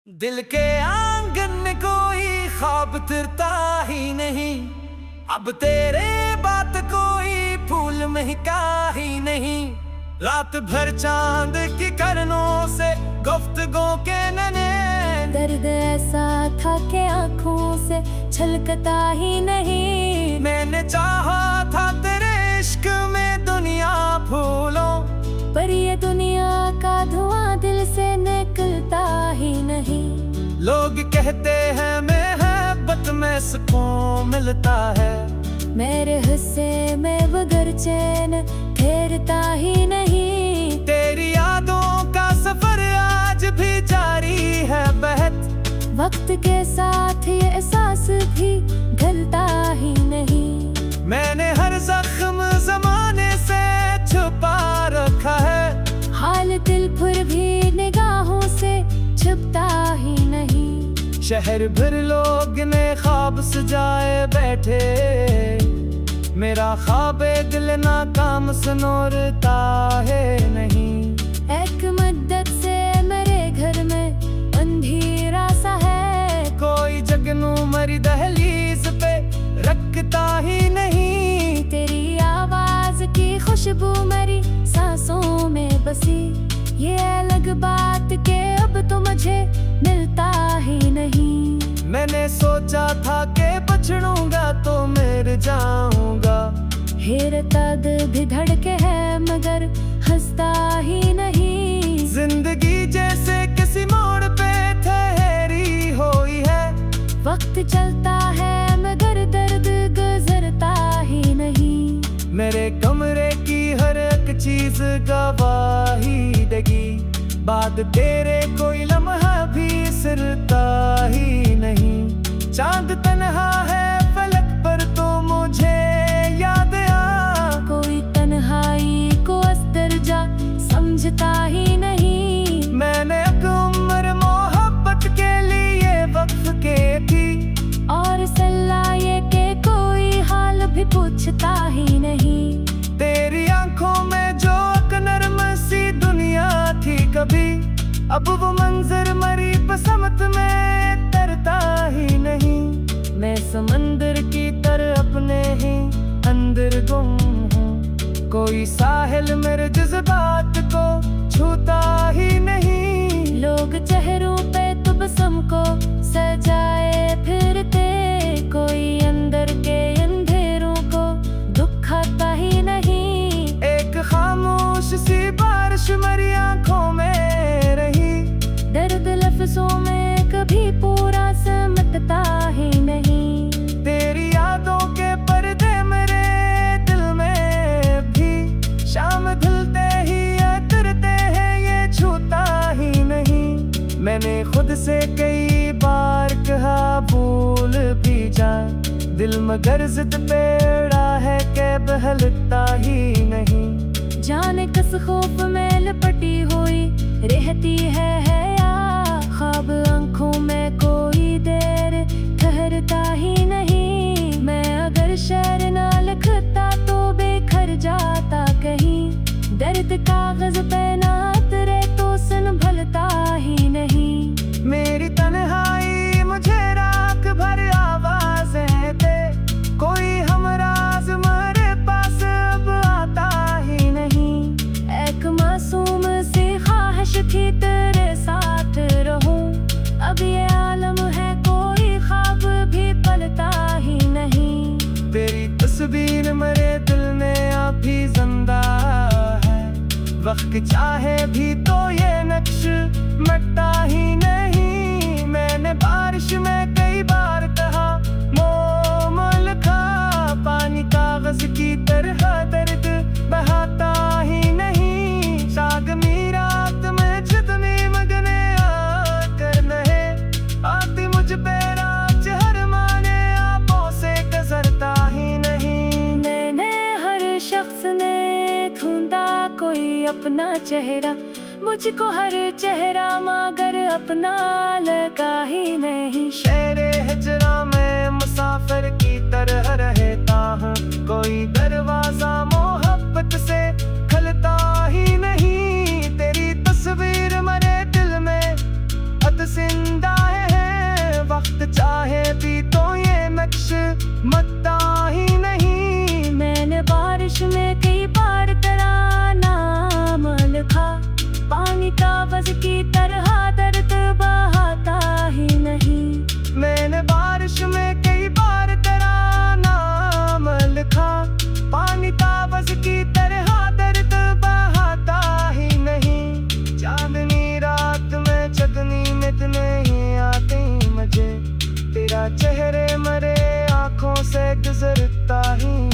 दिल के आंगन में कोई ख्वाब तिरता ही नहीं, अब तेरे बात कोई फूल महका ही नहीं। रात भर चांद की करनों से गुफ्तगू के नैने, दर्द ऐसा था कि आँखों से छलकता ही नहीं। मैंने चाहा था तेरे इश्क में दुनिया भूलो, पर ये दुनिया का धुआं दिल से निकलता ही नहीं। लोग कहते हैं मोहब्बत में सुकून मिलता है, मेरे हिस्से में बगैर चैन ठहरता ही नहीं। तेरी यादों का सफर आज भी जारी है बहत, वक्त के साथ ये एहसास भी ढलता ही नहीं। मैंने हर जख्म जमाने से छुपा रखा है, हाल दिल फिर भी निगाहों से छुपता ही नहीं। शहर भर लोग ने ख्वाब सजाए बैठे, मेरा ख्वाबे दिल नाकाम सनोरता है नहीं। एक मुद्दत से मेरे घर में अंधेरा सा है, कोई जगनू मरी दहलीज पे रखता ही नहीं। तेरी आवाज की खुशबू मेरी सांसों में बसी, ये अलग बात के अब तो मुझे मिलता ही नहीं। मैंने सोचा था कि बचड़ूंगा तो मर जाऊंगा, हेरता दिल भी धड़के है मगर हंसता ही नहीं। जिंदगी जैसे किसी मोड़ पे ठहरी हुई है, वक्त चलता है मगर दर्द गुजरता ही नहीं। मेरे कमरे की हर एक चीज गवाही देगी, बाद तेरे कोई लम्हा भी सिरता ही नहीं। चांद तन्हा है फलक पर तो मुझे याद आ, कोई तन्हाई को दर्जा समझता ही नहीं। मैंने एक उम्र मोहब्बत के लिए वक्फ के थी, और सल्ला ये के कोई हाल भी पूछता ही नहीं। तेरी आंखों में जो एक नरम सी दुनिया थी कभी, अब वो मंजर मरी बसमत में तरता ही नहीं। मैं समंदर की तरह अपने ही अंदर गुम हूँ, कोई साहिल मेरे जज्बात को छूता ही नहीं। लोग चेहरों पे तबस्सुम को सजाए फिरते, कोई अंदर के अंधेरों को दुखाता ही नहीं। एक खामोश सी बारिश मेरी आंखों में रही, दर्द लफ्जों में कभी पूरा समझता ही नहीं। तेरी यादों के पर्दे मेरे दिल में भी, शाम ढलते ही उतरते हैं ये छूता ही नहीं। मैंने खुद से कई बार कहा भूल भी जा, दिल मगर जिद पे अड़ा है कि बहलता ही नहीं। जाने किस खौफ में लपटी हुई रहती है या ख्वाब आंखों में कोई देर ठहरता ही नहीं। मैं अगर शेर ना लिखता तो बेखर जाता कहीं, दर्द कागज पे ना उतरे तो संभलता ही नहीं। मेरी तन्हाई मुझे रात भर आवाज़ें दे, कोई हमराज मेरे पास अब आता ही नहीं। एक मासूम सी ख्वाहिश थी तेरे साथ रहूं, अब ये आलम है कोई ख्वाब भी पलता ही नहीं। तेरी तस्वीर मेरे दिल में अभी जिंदा है, वक्त चाहे भी तो ये नक्श मिटता ही नहीं। मैंने बारिश में कई बार कहा मोम लिखा, पानी कागज की तरह दर्द बहाता ही नहीं। सागमी रात में जितनी मगने आकर नहे, आती मुझ पे रात हर माने आंखों से गुजरता ही नहीं। मैंने हर शख्स ने ढूंढा कोई अपना चेहरा, मुझको हर चेहरा मगर अपना लगा ही नहीं। शेरे हिजरा में मुसाफिर की तरह रहता हूँ, कोई दरवाजा मोहब्बत से खलता ही नहीं। तेरी तस्वीर मेरे दिल में अतसिंद की तरह दर्द बहाता ही नहीं। चांदनी रात में चगनी मित नहीं आती मुझे, तेरा चेहरे मरे आंखों से गुजरता ही